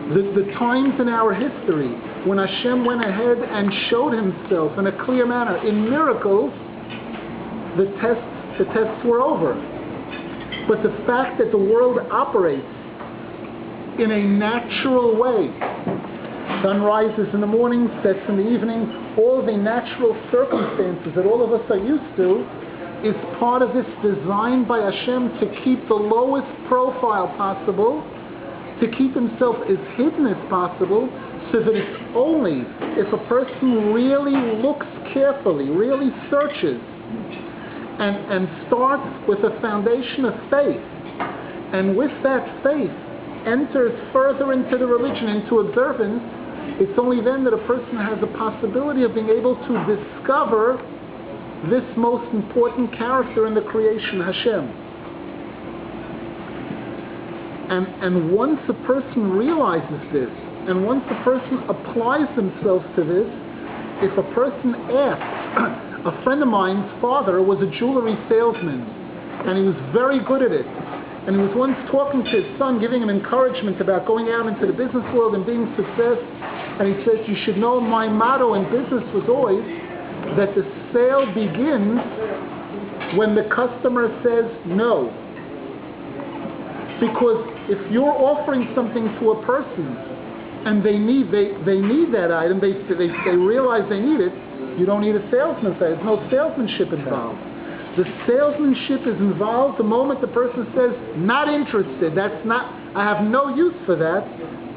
The times in our history when Hashem went ahead and showed himself in a clear manner in miracles, the tests were over. But the fact that the world operates in a natural way, sun rises in the morning, sets in the evening, all the natural circumstances that all of us are used to, is part of this design by Hashem to keep the lowest profile possible, to keep himself as hidden as possible, so that it's only if a person really looks carefully, really searches, and starts with a foundation of faith, and with that faith enters further into the religion, into observance, it's only then that a person has the possibility of being able to discover this most important character in the creation, Hashem. And once a person realizes this, and once a person applies themselves to this, if a person asks, a friend of mine's father was a jewelry salesman, and he was very good at it. And he was once talking to his son, giving him encouragement about going out into the business world and being success. And he says, you should know my motto in business was always that the sale begins when the customer says no. Because if you're offering something to a person and they need that item, they realize they need it, you don't need a salesman. There's no salesmanship involved. The salesmanship is involved the moment the person says, not interested, I have no use for that.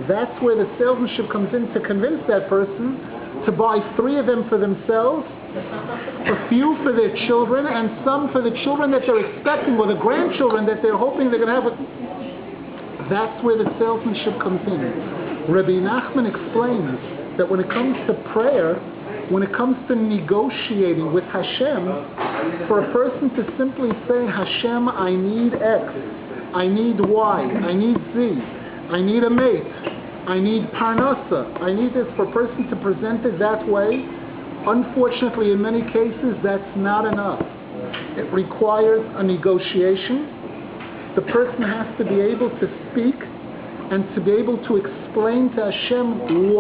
That's where the salesmanship comes in to convince that person to buy 3 of them for themselves, a few for their children, and some for the children that they're expecting, or the grandchildren that they're hoping they're going to have. That's where the salesmanship comes in. Rabbi Nachman explains that when it comes to prayer, when it comes to negotiating with Hashem, for a person to simply say, Hashem, I need X, I need Y, I need Z, I need a mate, I need parnasa, I need this, for a person to present it that way, unfortunately in many cases that's not enough. It requires a negotiation. The person has to be able to speak and to be able to explain to Hashem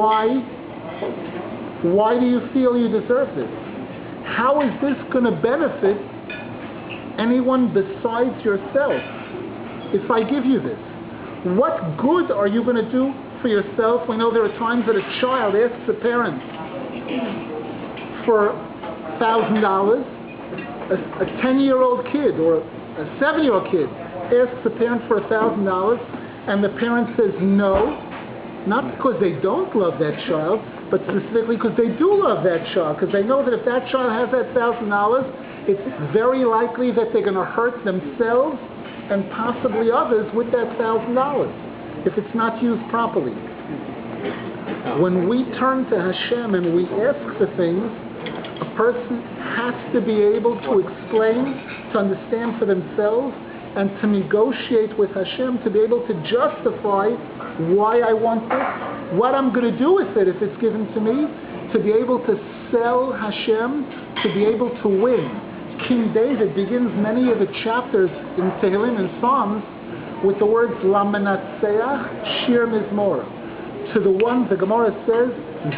why do you feel you deserve this? How is this going to benefit anyone besides yourself? If I give you this, what good are you going to do for yourself? We know there are times that a child asks a parent for $1,000. A 10-year-old kid or a 7-year-old kid asks the parent for $1,000, and the parent says no, not because they don't love that child, but specifically because they do love that child, because they know that if that child has that $1,000, it's very likely that they're going to hurt themselves and possibly others with that $1,000 if it's not used properly. When we turn to Hashem and we ask for things, a person has to be able to explain, to understand for themselves, and to negotiate with Hashem to be able to justify why I want this, what I'm going to do with it if it's given to me, to be able to sell Hashem, to be able to win. King David begins many of the chapters in Tehillim and Psalms with the words Lamenatseach Shir Mizmor. To the one, the Gemara says,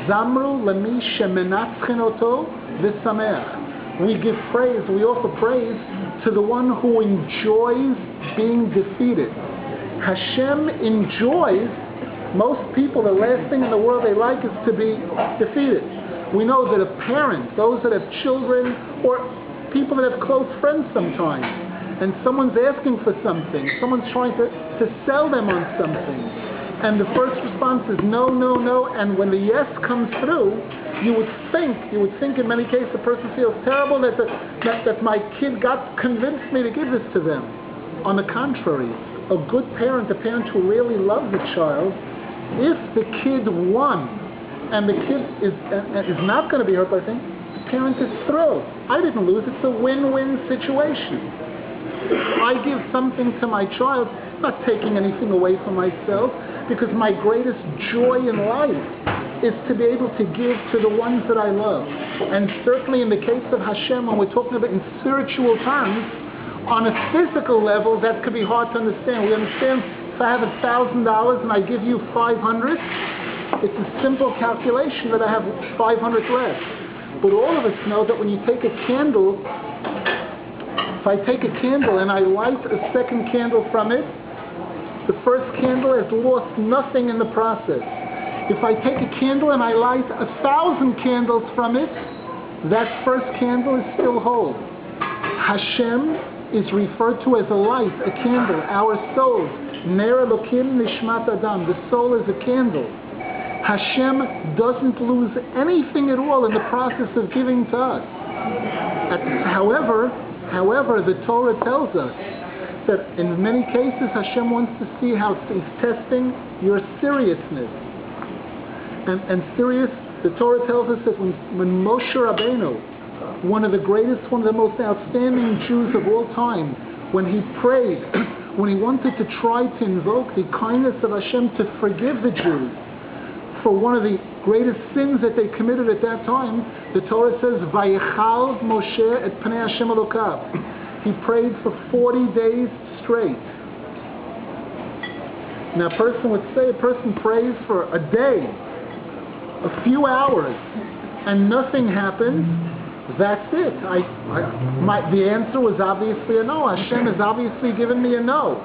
Zamru Lemi Shemenatzchen Oto V'Sameach. We give praise, we offer praise to the one who enjoys being defeated. Hashem enjoys, most people, the last thing in the world they like is to be defeated. We know that a parent, those that have children, or people that have close friends sometimes, and someone's asking for something, someone's trying to sell them on something, and the first response is no, no, no, and when the yes comes through, you would think in many cases the person feels terrible that my kid convinced me to give this to them. On the contrary, a good parent, a parent who really loves the child, if the kid won and the kid is not going to be hurt by things, the parent is thrilled. I didn't lose. It's a win-win situation. I give something to my child, not taking anything away from myself, because my greatest joy in life is to be able to give to the ones that I love. And certainly in the case of Hashem, when we're talking about in spiritual terms, on a physical level, that could be hard to understand. We understand If I have $1,000 and I give you 500, it's a simple calculation that I have 500 left. But all of us know that when you take a candle, if I take a candle and I light a second candle from it, the first candle has lost nothing in the process. If I take a candle and I light 1,000 candles from it, that first candle is still whole. Hashem is referred to as a light, a candle, our souls. Ner Elokim Nishmat Adam. The soul is a candle. Hashem doesn't lose anything at all in the process of giving to us. However, the Torah tells us that in many cases Hashem wants to see how He's testing your seriousness. And serious, the Torah tells us that when Moshe Rabbeinu, one of the most outstanding Jews of all time, when he prayed, when he wanted to try to invoke the kindness of Hashem to forgive the Jews for one of the greatest sins that they committed at that time, the Torah says, Vayichal Moshe et Pnei Hashem Elokav. He prayed for 40 days straight. Now a person would say, a person prays for a day, a few hours, and nothing happens. That's it. The answer was obviously a no. Hashem has obviously given me a no.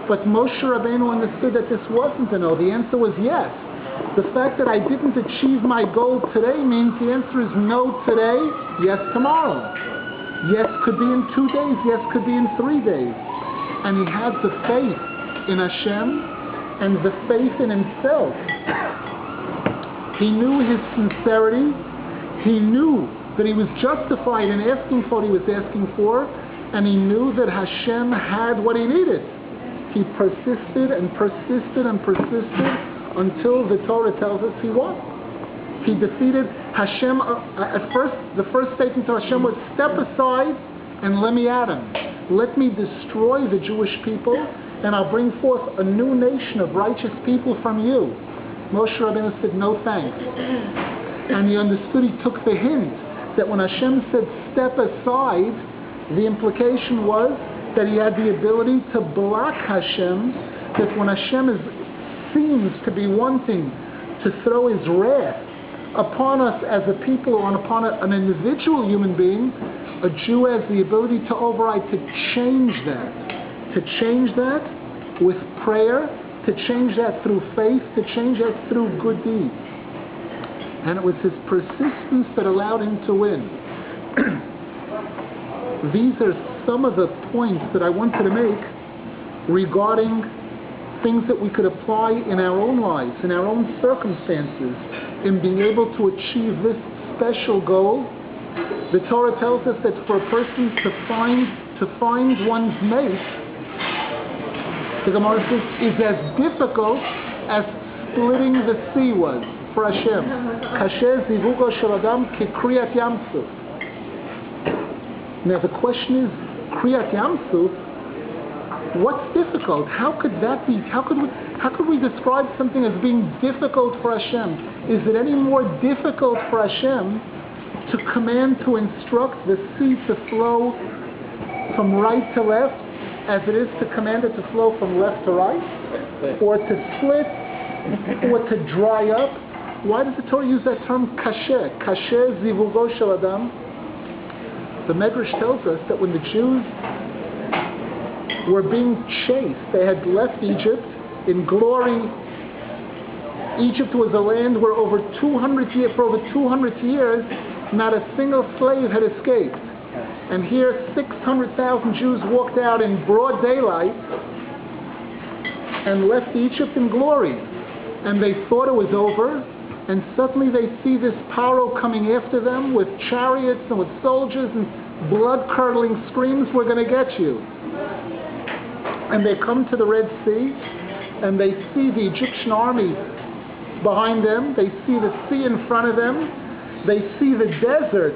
But Moshe Rabbeinu understood that this wasn't a no. The answer was yes. The fact that I didn't achieve my goal today means the answer is no today, yes tomorrow. Yes could be in 2 days, yes could be in 3 days. And he had the faith in Hashem and the faith in himself. He knew his sincerity. He knew that he was justified in asking for what he was asking for, and he knew that Hashem had what he needed. He persisted and persisted and persisted until the Torah tells us he won. He defeated Hashem. At first, the first statement to Hashem was, step aside and let me at him. Let me destroy the Jewish people, and I'll bring forth a new nation of righteous people from you. Moshe Rabbeinu said, no thanks. And he understood, he took the hint that when Hashem said step aside, the implication was that he had the ability to block Hashem, that when Hashem seems to be wanting to throw his wrath upon us as a people or upon an individual human being, a Jew has the ability to override, to change that with prayer, to change that through faith, to change that through good deeds. And it was his persistence that allowed him to win. These are some of the points that I wanted to make regarding things that we could apply in our own lives, in our own circumstances, in being able to achieve this special goal. The Torah tells us that for a person to find one's mate, the Gemara says, is as difficult as splitting the sea was for Hashem. Kasher zivugo shel adam kekriyat yamsuf. Now the question is, kriyat yamsuf, what's difficult? How could that be? How could we describe something as being difficult for Hashem? Is it any more difficult for Hashem to command, to instruct the sea to flow from right to left, as it is to command it to flow from left to right, or to split, or to dry up? Why does the Torah use that term kasher? Kasher zivugo shel adam. The Medrash tells us that when the Jews were being chased, they had left Egypt in glory. Egypt was a land where for over 200 years, not a single slave had escaped. And here 600,000 Jews walked out in broad daylight and left Egypt in glory. And they thought it was over, and suddenly they see this Paro coming after them with chariots and with soldiers and blood-curdling screams, we're going to get you. And they come to the Red Sea, and they see the Egyptian army behind them, they see the sea in front of them, they see the desert